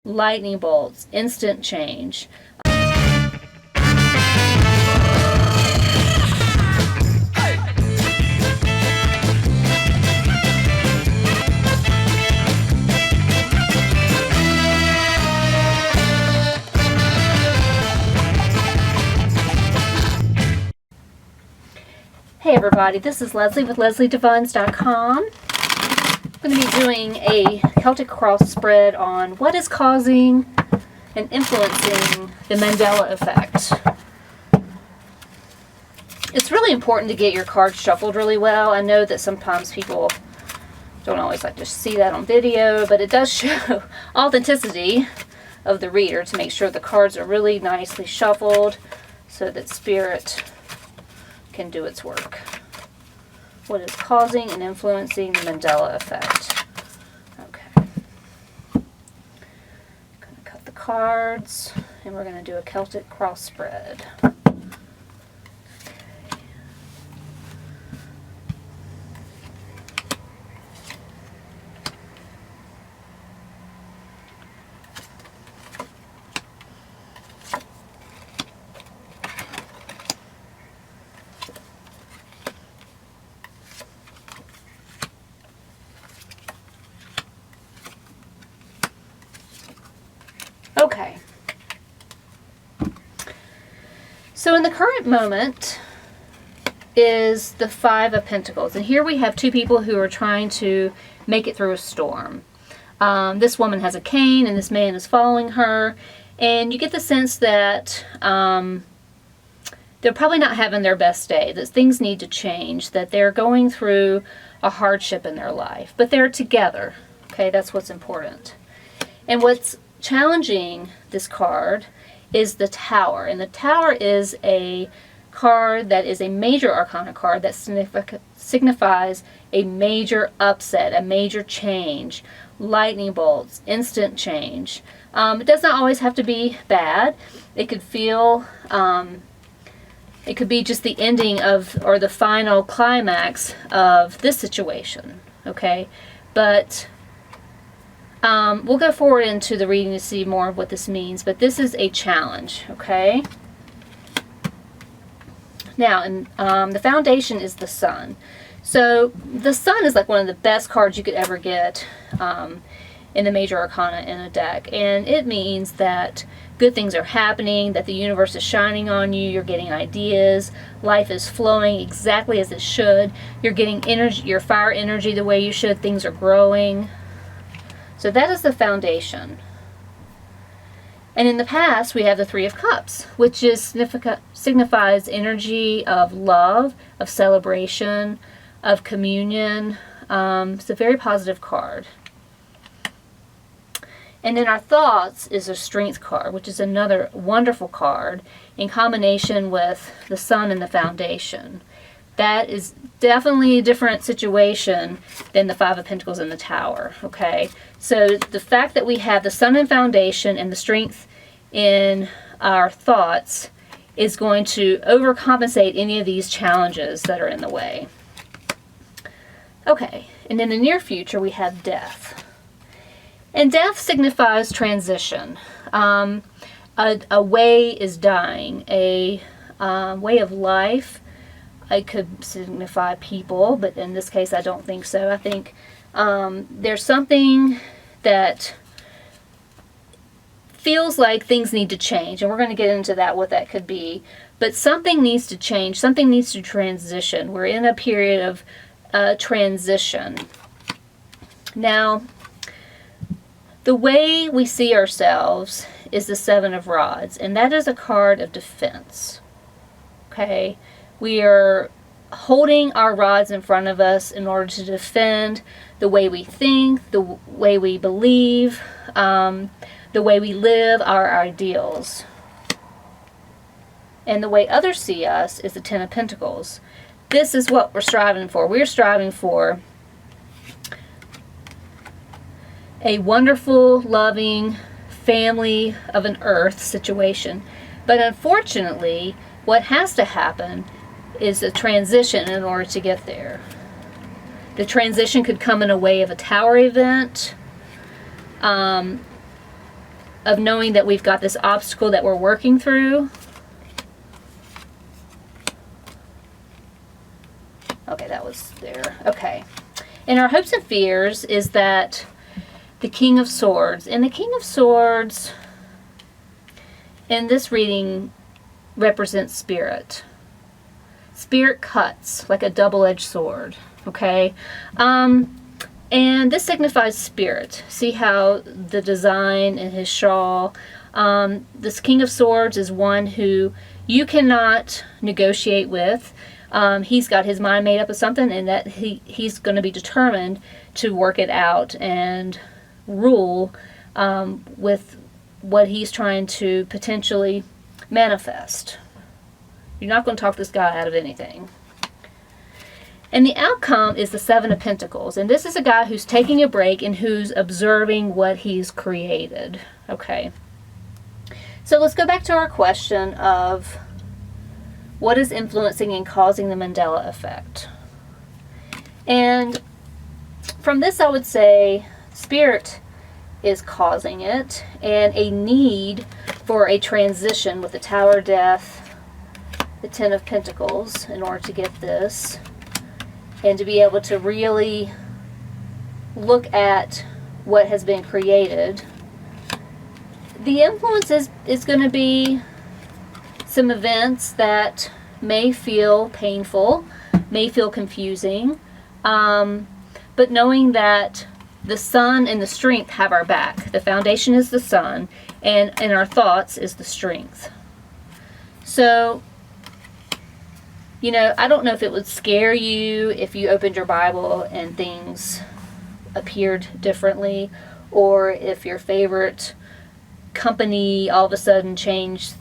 lightning bolts, instant change. Hey everybody, this is Leslie with lesliedivines.com. I'm going to be doing a Celtic cross spread on what is causing and influencing the Mandela effect. It's really important to get your cards shuffled really well. I know that sometimes people don't always like to see that on video, but it does show authenticity of the reader to make sure the cards are really nicely shuffled so that Spirit can do its work. What is causing and influencing the Mandela effect? Okay. I'm going to cut the cards, and we're going to do a Celtic cross spread. Okay, so in the current moment is the Five of Pentacles, and here we have two people who are trying to make it through a storm. This woman has a cane and this man is following her, and you get the sense that they're probably not having their best day, that things need to change, that they're going through a hardship in their life, but they're together. Okay, that's what's important. And what's challenging this card is the Tower, and the Tower is a card that is a major arcana card that signifies a major upset, a major change, lightning bolts, instant change. It does not always have to be bad. It could feel it could be just the ending of, or the final climax of this situation, okay? But we'll go forward into the reading to see more of what this means, but this is a challenge, okay? Now, the foundation is the Sun. So the Sun is like one of the best cards you could ever get in the major arcana in a deck, and it means that good things are happening, that the universe is shining on you, you're getting ideas, life is flowing exactly as it should, you're getting energy, your fire energy the way you should, things are growing. So that is the foundation. And in the past, we have the Three of Cups, which is signifies energy of love, of celebration, of communion. It's a very positive card. And in our thoughts is a Strength card, which is another wonderful card in combination with the Sun and the foundation. That is definitely a different situation than the Five of Pentacles and the Tower, okay? So the fact that we have the Sun and foundation and the Strength in our thoughts is going to overcompensate any of these challenges that are in the way. Okay, and in the near future we have Death. And death signifies transition. A way is dying, a way of life. It could signify people, but in this case I don't think so. I think there's something that feels like things need to change, and we're going to get into that, what that could be. But something needs to change, something needs to transition. We're in a period of transition. Now, the way we see ourselves is the Seven of Rods, and that is a card of defense. Okay? We are holding our rods in front of us in order to defend the way we think, the way we believe, the way we live, our ideals. And the way others see us is the Ten of Pentacles. This is what we're striving for. We're striving for a wonderful, loving family of an earth situation. But unfortunately, what has to happen is a transition in order to get there. The transition could come in a way of a tower event. of knowing that we've got this obstacle that we're working through. Okay, that was there. Okay. And our hopes and fears is that the King of Swords, and the King of Swords in this reading represents spirit. Spirit cuts like a double-edged sword, okay? And this signifies spirit. See how the design in his shawl, this King of Swords is one who you cannot negotiate with. He's got his mind made up of something, and that he's going to be determined to work it out and rule with what he's trying to potentially manifest. You're not going to talk this guy out of anything. And the outcome is the Seven of Pentacles. And this is a guy who's taking a break and who's observing what he's created. Okay. So let's go back to our question of what is influencing and causing the Mandela effect. And from this I would say spirit is causing it, and a need for a transition with the Tower of Death, the Ten of Pentacles, in order to get this, and to be able to really look at what has been created. The influence is going to be some events that may feel painful, may feel confusing, but knowing that the sun and the strength have our back. The foundation is the sun, and our thoughts is the strength. So, you know, I don't know if it would scare you if you opened your Bible and things appeared differently, or if your favorite company all of a sudden changed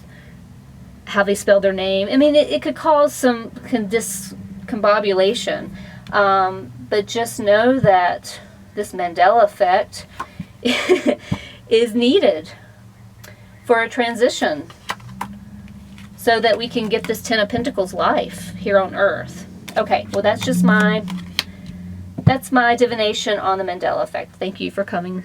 how they spell their name. I mean, it could cause some discombobulation, but just know that this Mandela effect is needed for a transition so that we can get this Ten of Pentacles life here on Earth. Okay, well that's my divination on the Mandela effect. Thank you for coming.